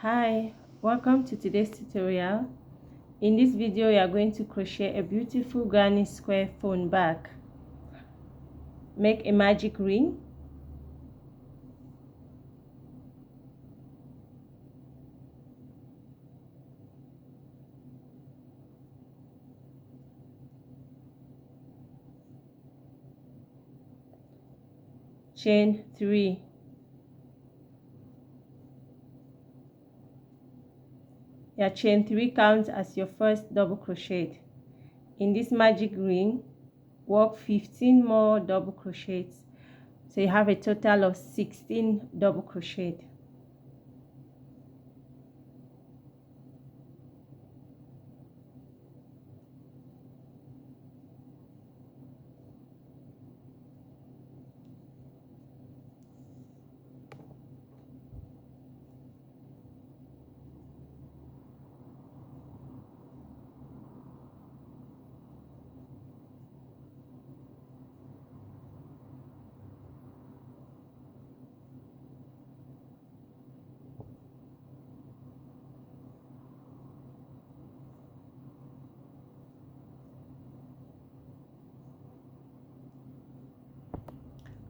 Hi, welcome to today's tutorial. In this video we are going to crochet a beautiful granny square phone bag. Make a magic ring. Chain 3. Your chain 3 counts as your first double crochet. In this magic ring, work 15 more double crochets, so you have a total of 16 double crochet.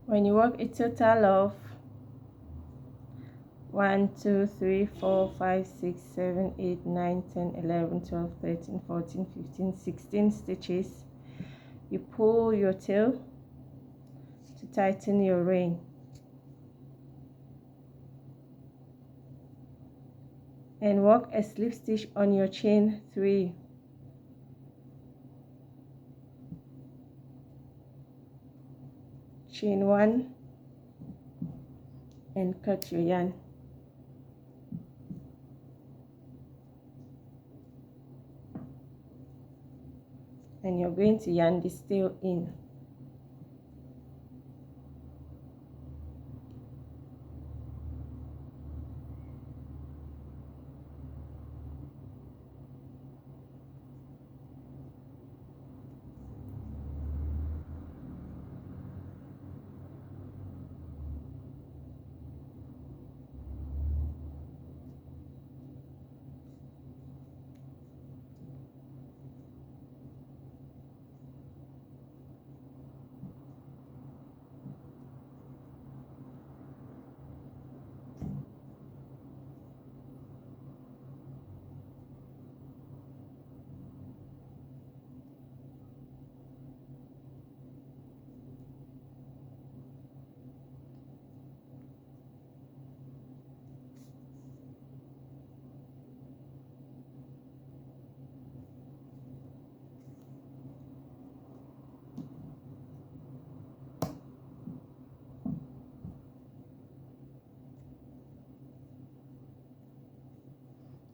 When you work a total of 1 2 3 4 5 6 7 8 9 10 11 12 13 14 15 16 stitches, you pull your tail to tighten your ring, and work a slip stitch on your chain 3. Chain 1 and cut your yarn. And you're going to yarn this tail in.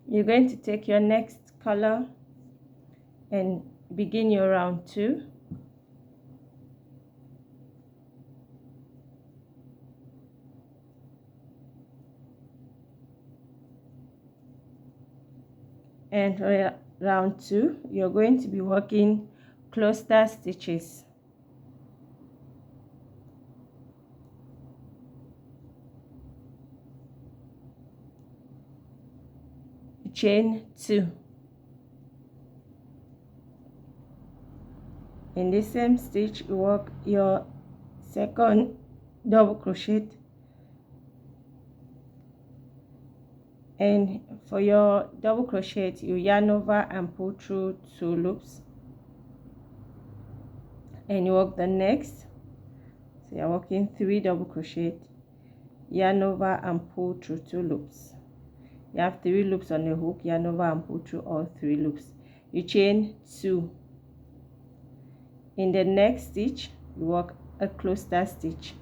You're going to take your next color and begin your round 2. And for round 2, you're going to be working cluster stitches. Chain 2. In the same stitch, you work your second double crochet, and for your double crochet you yarn over and pull through 2 loops, and you work the next. So you're working 3 double crochet, yarn over and pull through 2 loops. You have 3 loops on the hook, yarn over and pull through all 3 loops. You chain 2. In the next stitch, you work a cluster stitch,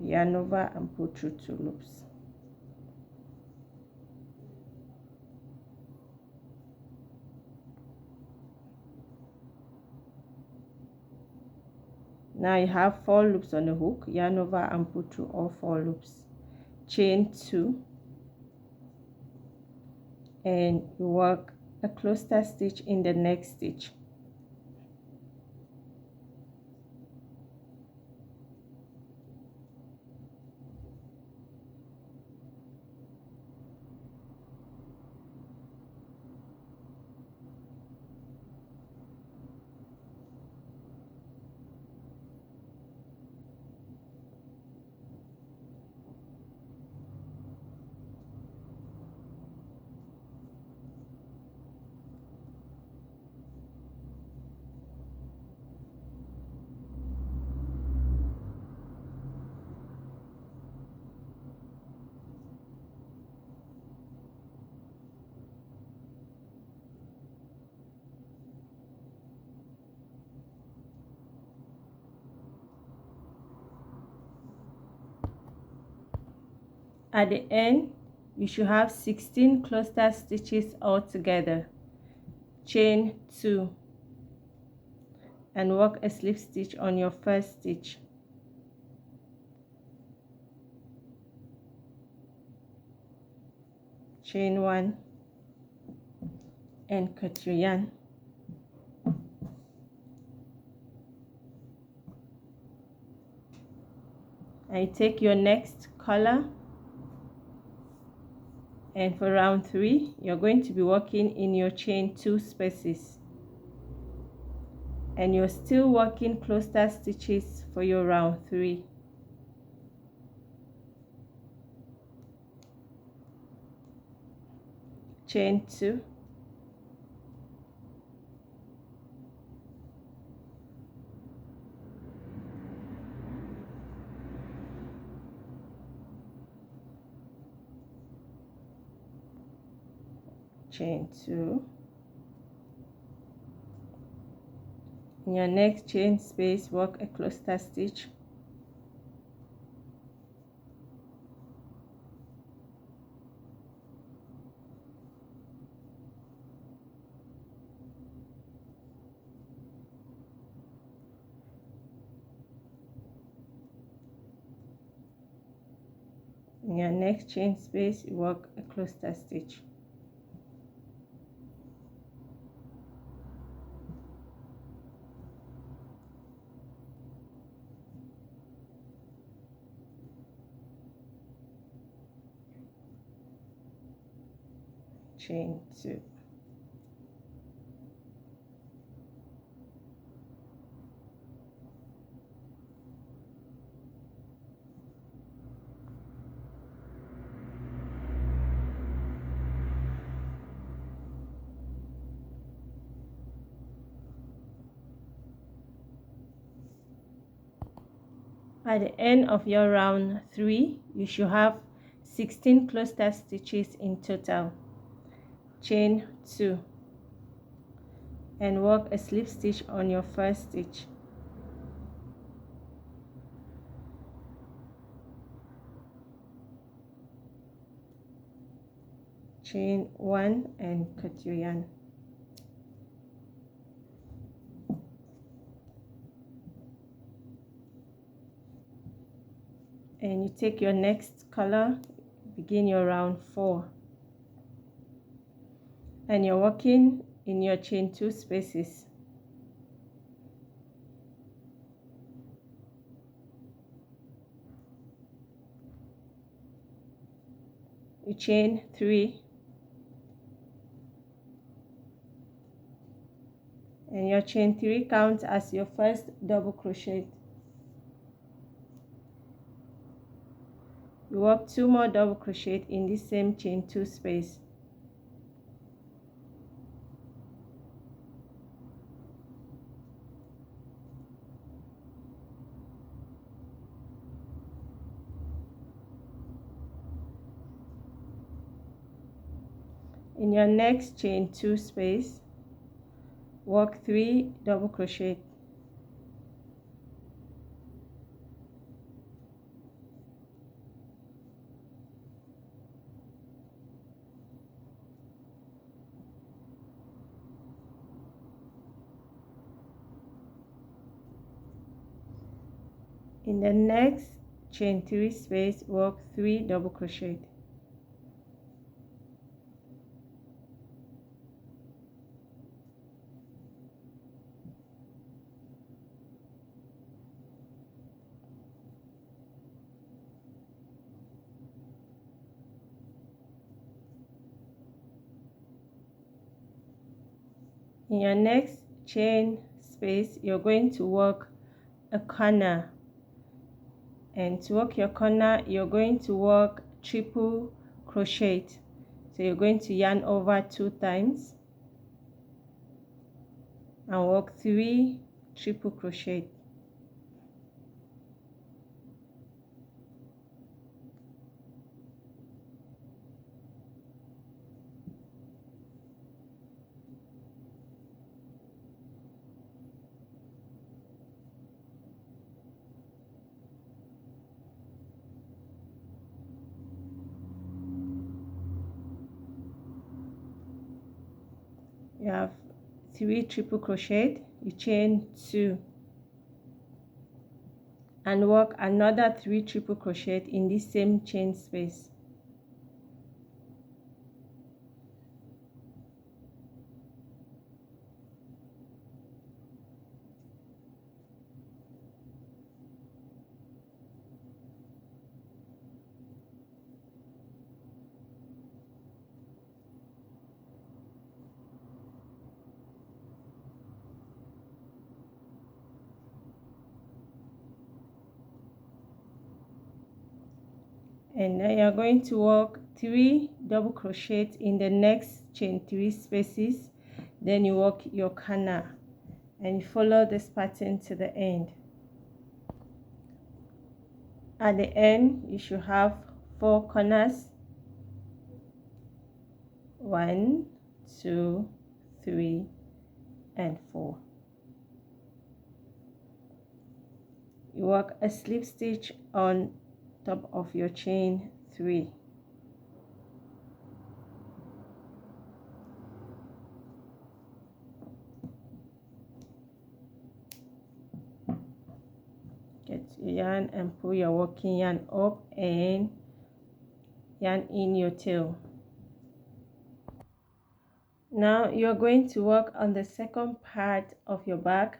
yarn over and pull through 2 loops. Now you have 4 loops on the hook, yarn over and pull through all 4 loops. Chain 2, and you work a cluster stitch in the next stitch. At the end, you should have 16 cluster stitches altogether. Chain 2 and work a slip stitch on your first stitch. Chain 1 and cut your yarn. And you take your next color, and for round 3 you're going to be working in your chain 2 spaces, and you're still working cluster stitches for your round 3. Chain 2, chain 2. In your next chain space, work a cluster stitch, in your next chain space, work a cluster stitch. Chain 2. At the end of your round 3, you should have 16 cluster stitches in total. Chain 2 and work a slip stitch on your first stitch. Chain 1 and cut your yarn. And you take your next color, begin your round 4, and you're working in your chain 2 spaces. You chain 3 and your chain 3 counts as your first double crochet. You work 2 more double crochet in this same chain 2 space. In your next chain 2 space, work 3 double crochet. In the next chain 3 space, work 3 double crochet. In your next chain space, you're going to work a corner, and to work your corner you're going to work triple crochet. So you're going to yarn over 2 times and work 3 triple crochet. you have 3 triple crochet, you chain 2 and work another 3 triple crochet in this same chain space. And now you're going to work 3 double crochet in the next chain 3 spaces, then you work your canal and you follow this pattern to the end. At the end you should have 4 corners, 1, 2, 3 and 4. You work a slip stitch on top of your chain 3. Get your yarn and pull your working yarn up and yarn in your tail. Now you're going to work on the second part of your bag.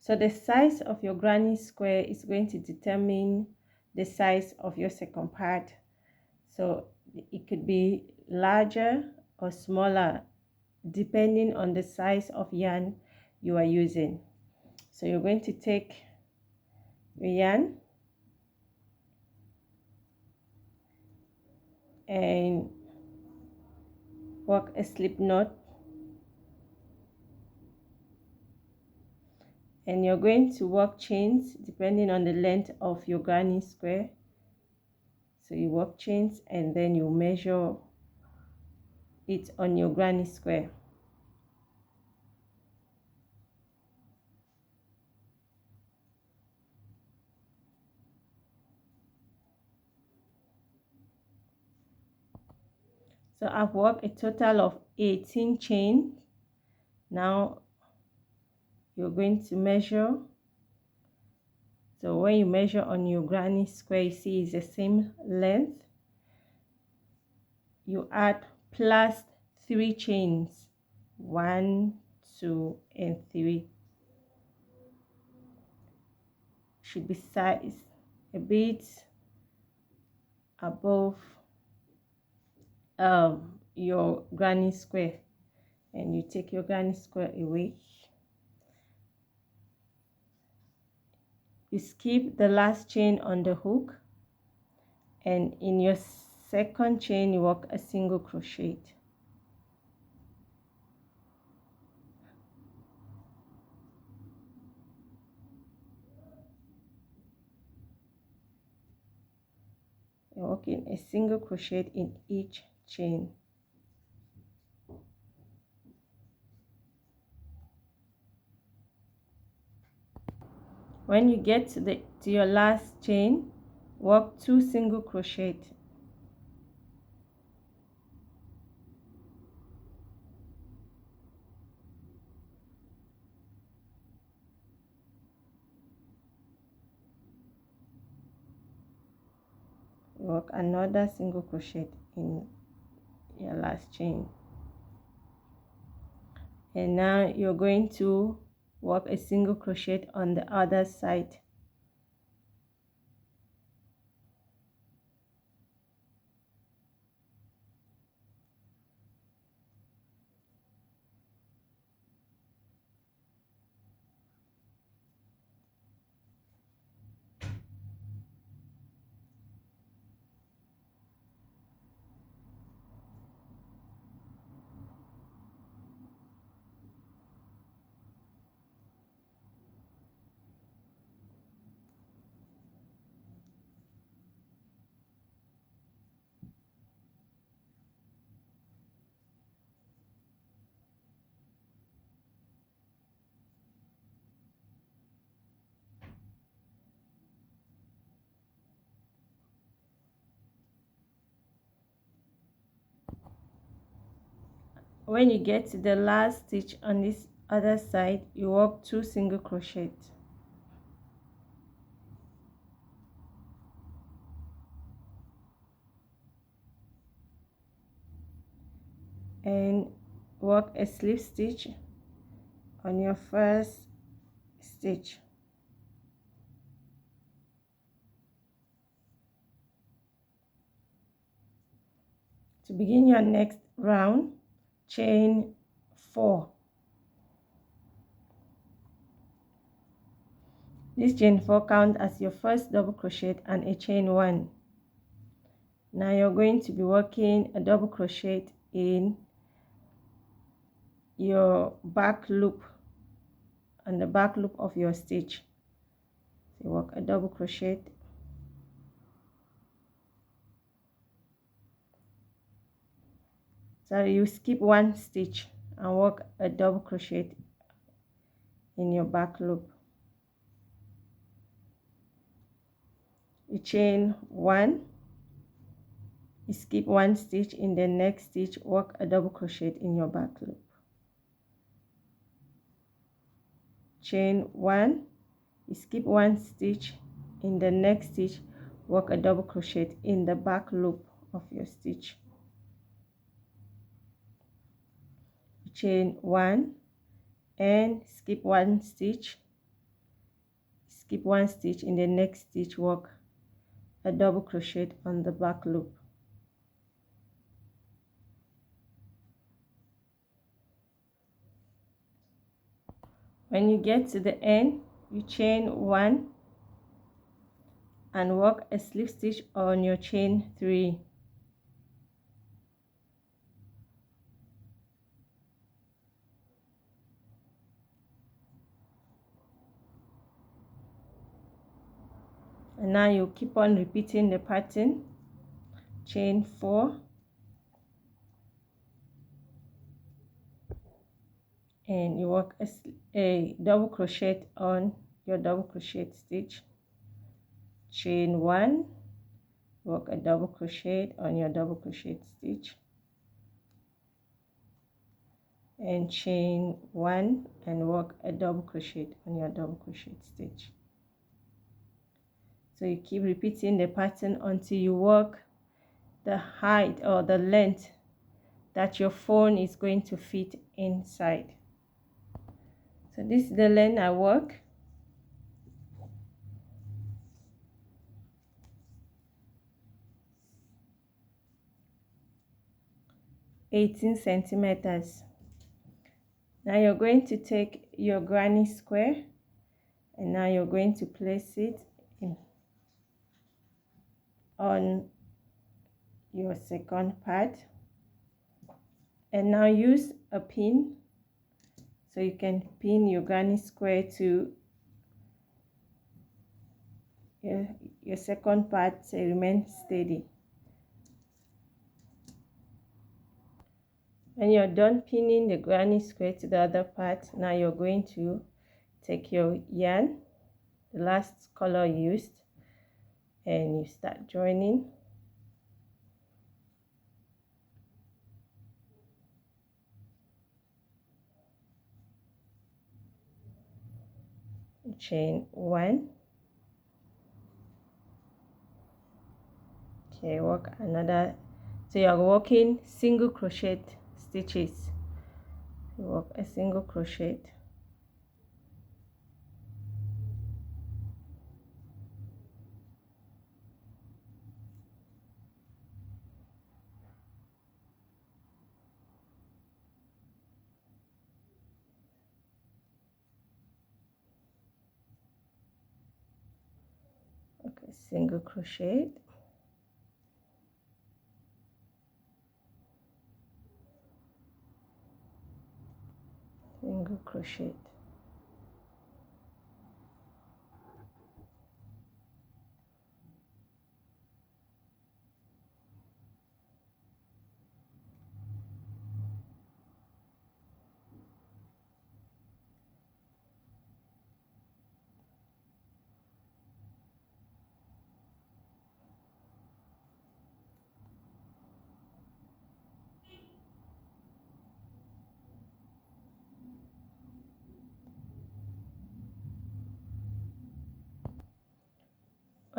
So the size of your granny square is going to determine the size of your second part. So it could be larger or smaller depending on the size of yarn you are using. So you're going to take your yarn and work a slip knot, and you're going to work chains depending on the length of your granny square. So you work chains and then you measure it on your granny square. So I've worked a total of 18 chains. Now you're going to measure. So when you measure on your granny square, you see it's the same length. You add plus 3 chains, 1, 2 and 3. Should be sized a bit above your granny square, and you take your granny square away. You skip the last chain on the hook, and in your second chain you work a single crochet. You're working a single crochet in each chain. When you get to your last chain, work 2 single crochet. Work another single crochet in your last chain, and now you're going to work a single crochet on the other side. When you get to the last stitch on this other side, you work 2 single crochet and work a slip stitch on your first stitch. To begin your next round, chain 4. This chain 4 counts as your first double crochet and a chain 1. Now you're going to be working a double crochet in your back loop, on the back loop of your stitch. So work a double crochet, so you skip 1 stitch and work a double crochet in your back loop. You chain 1, you skip 1 stitch, in the next stitch work a double crochet in your back loop. Chain 1, you skip 1 stitch, in the next stitch work a double crochet in the back loop of your stitch. Chain 1 and skip 1 stitch, skip 1 stitch, in the next stitch work a double crochet on the back loop. When you get to the end, you chain 1 and work a slip stitch on your chain 3. And now you keep on repeating the pattern. Chain 4 and you work a double crochet on your double crochet stitch. Chain 1, work a double crochet on your double crochet stitch, and chain 1 and work a double crochet on your double crochet stitch. So you keep repeating the pattern until you work the height or the length that your phone is going to fit inside. So this is the length I work. (18 centimeters). Now you're going to take your granny square and now you're going to place it on your second part, and now use a pin so you can pin your granny square to your second part so it remains steady. When you're done pinning the granny square to the other part, now you're going to take your yarn, the last color used, and you start joining. Chain 1. Okay, work another, so you're working single crochet stitches. You work a single crochet, okay, single crochet, single crochet,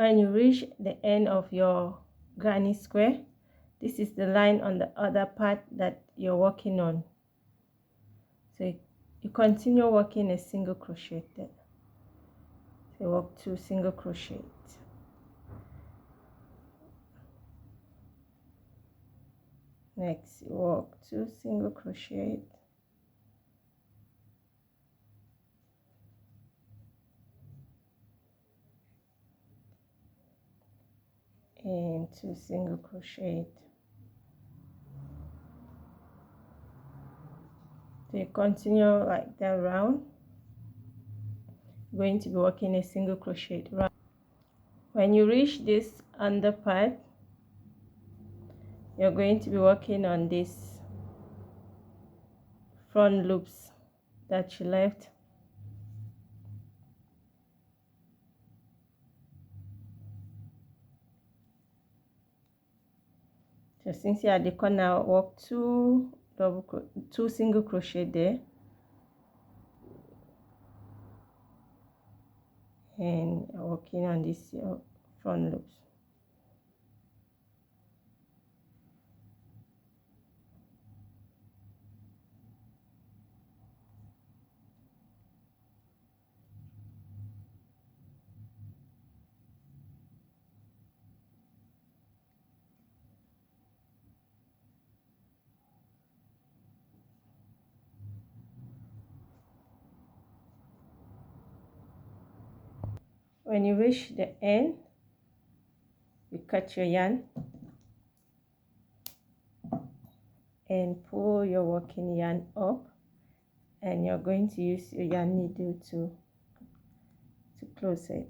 When you reach the end of your granny square, this is the line on the other part that you're working on. So you continue working a single crochet there. So work 2 single crochet. Next, you work 2 single crochet. And 2 single crochet. So you continue like that round. You're going to be working a single crochet round. When you reach this under part, you're going to be working on this front loops that you left. So since you're at the corner, work 2 single crochet there, and you're working on this front loops. When you reach the end, you cut your yarn and pull your working yarn up, and you're going to use your yarn needle to close it.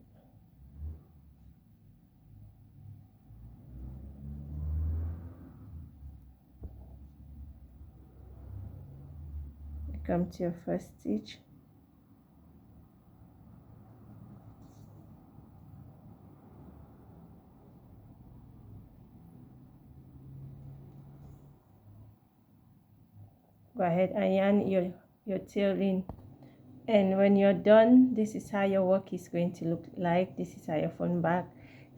You come to your first stitch, go ahead and yarn your tail in, and when you're done, this is how your work is going to look like. This is how your front back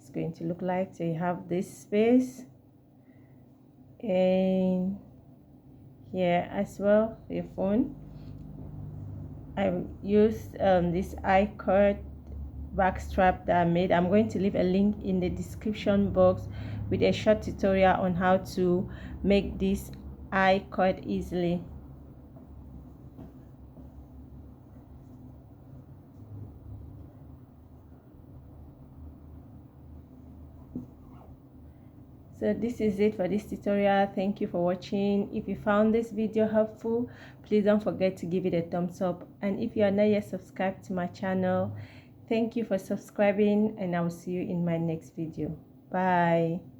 is going to look like. So you have this space, and here as well for your phone. I used this I-cord back strap that I made. I'm going to leave a link in the description box with a short tutorial on how to make this I-cord easily. So this is it for this tutorial. Thank you for watching. If you found this video helpful, please don't forget to give it a thumbs up, and if you are not yet subscribed to my channel, thank you for subscribing, and I will see you in my next video. Bye.